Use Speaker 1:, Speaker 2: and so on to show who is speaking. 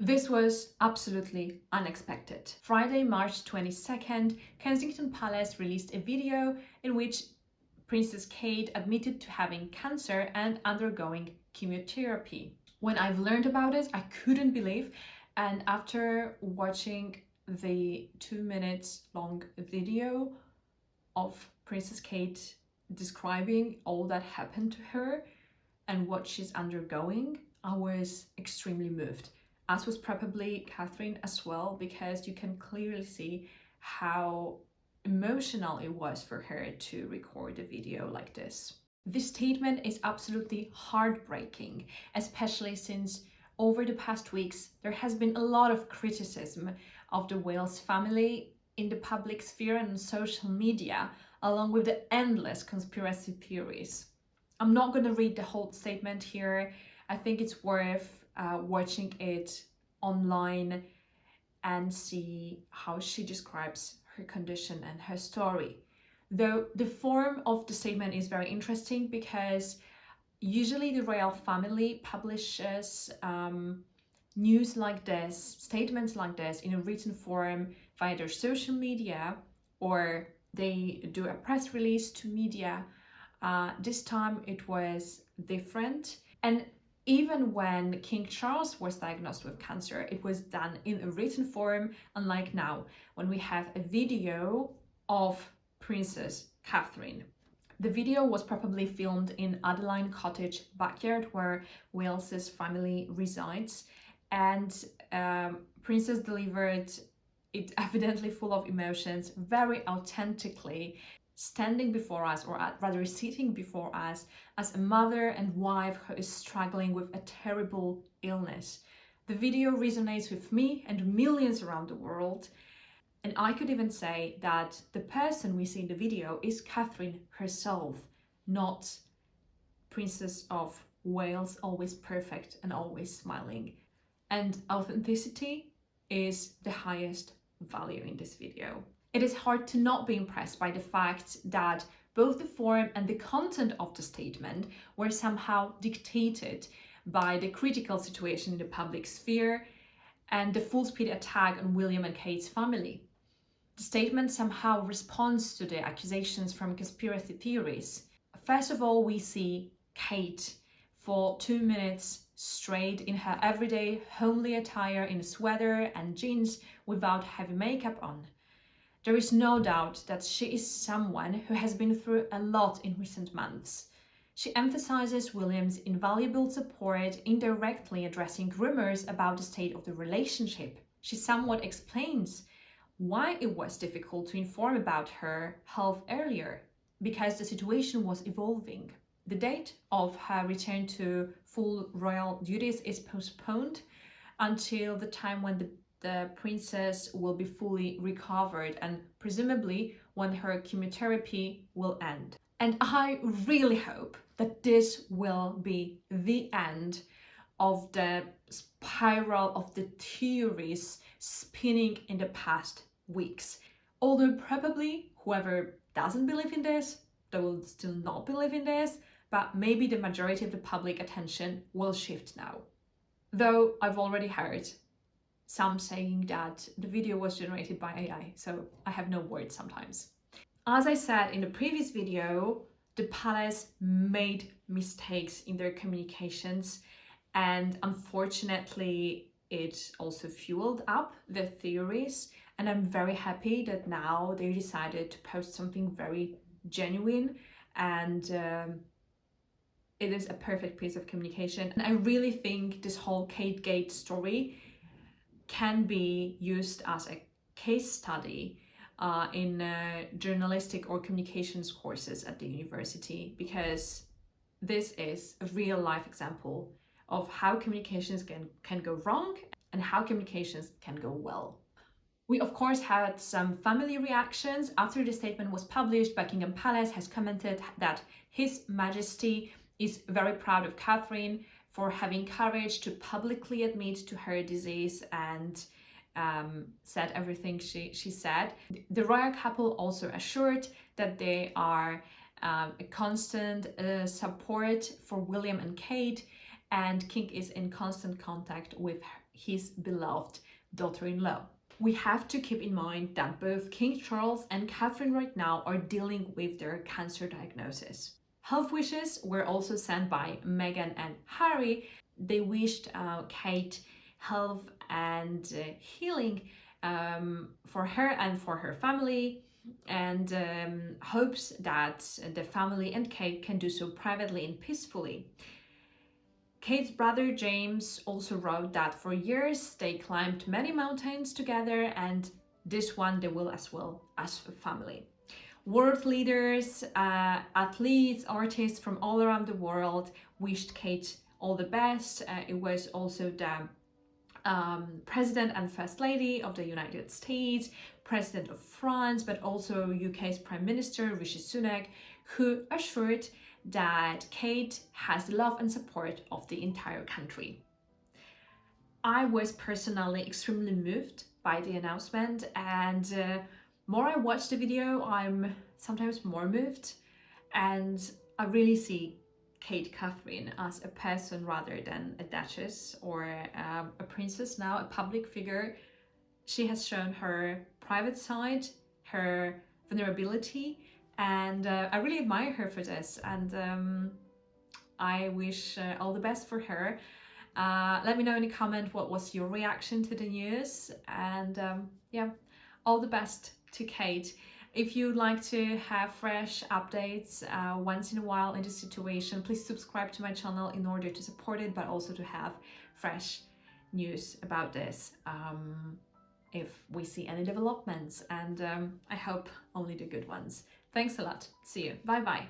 Speaker 1: This was absolutely unexpected. Friday, March 22nd, Kensington Palace released a video in which Princess Kate admitted to having cancer and undergoing chemotherapy. When I've learned about it, I couldn't believe, and after watching the 2 minutes long video of Princess Kate describing all that happened to her and what she's undergoing, I was extremely moved, as was probably Catherine as well, because you can clearly see how emotional it was for her to record a video like this. This statement is absolutely heartbreaking, especially since over the past weeks there has been a lot of criticism of the Wales family in the public sphere and on social media, along with the endless conspiracy theories. I'm not going to read the whole statement here. I think it's worth watching it online and see how she describes her condition and her story. Though the form of the statement is very interesting because usually the royal family publishes news like this, statements like this in a written form via their social media, or they do a press release to media. This time it was different. And even when King Charles was diagnosed with cancer, it was done in a written form, unlike now, when we have a video of Princess Catherine. The video was probably filmed in Adeline Cottage backyard, where Wales's family resides, and Princess delivered it evidently full of emotions, very authentically, standing before us, or rather sitting before us, as a mother and wife who is struggling with a terrible illness. The video resonates with me and millions around the world, and I could even say that the person we see in the video is Catherine herself, not Princess of Wales, always perfect and always smiling. And authenticity is the highest value in this video. It is hard to not be impressed by the fact that both the form and the content of the statement were somehow dictated by the critical situation in the public sphere and the full-speed attack on William and Kate's family. The statement somehow responds to the accusations from conspiracy theories. First of all, we see Kate for 2 minutes straight in her everyday homely attire, in a sweater and jeans without heavy makeup on. There is no doubt that she is someone who has been through a lot in recent months. She emphasizes William's invaluable support, indirectly addressing rumors about the state of the relationship. She somewhat explains why it was difficult to inform about her health earlier, because the situation was evolving. The date of her return to full royal duties is postponed until the time when the princess will be fully recovered, and presumably when her chemotherapy will end. And I really hope that this will be the end of the spiral of the theories spinning in the past weeks. Although probably whoever doesn't believe in this, they will still not believe in this, but maybe the majority of the public attention will shift now. Though I've already heard some saying that the video was generated by AI, so I have no words sometimes. As I said in the previous video, the palace made mistakes in their communications, and unfortunately it also fueled up the theories, and I'm very happy that now they decided to post something very genuine, and it is a perfect piece of communication. And I really think this whole Kate Gate story can be used as a case study in journalistic or communications courses at the university, because this is a real life example of how communications can go wrong and how communications can go well. We of course had some family reactions. After the statement was published, Buckingham Palace has commented that His Majesty is very proud of Catherine for having courage to publicly admit to her disease and said everything she said. The royal couple also assured that they are a constant support for William and Kate, and King is in constant contact with his beloved daughter-in-law. We have to keep in mind that both King Charles and Catherine right now are dealing with their cancer diagnosis. Health wishes were also sent by Meghan and Harry. They wished Kate health and healing for her and for her family, and hopes that the family and Kate can do so privately and peacefully. Kate's brother James also wrote that for years they climbed many mountains together, and this one they will as well as a family. World leaders, athletes, artists from all around the world wished Kate all the best. It was also the President and First Lady of the United States, President of France, but also UK's Prime Minister Rishi Sunak, who assured that Kate has the love and support of the entire country. I was personally extremely moved by the announcement, and more I watch the video, I'm sometimes more moved, and I really see Kate Catherine as a person rather than a duchess or a princess, now a public figure. She has shown her private side, her vulnerability, and I really admire her for this, and I wish all the best for her. Let me know in a comment what was your reaction to the news, and yeah, all the best to Kate. If you'd like to have fresh updates once in a while in this situation, please subscribe to my channel in order to support it, but also to have fresh news about this if we see any developments, and I hope only the good ones. Thanks a lot. See you. Bye bye.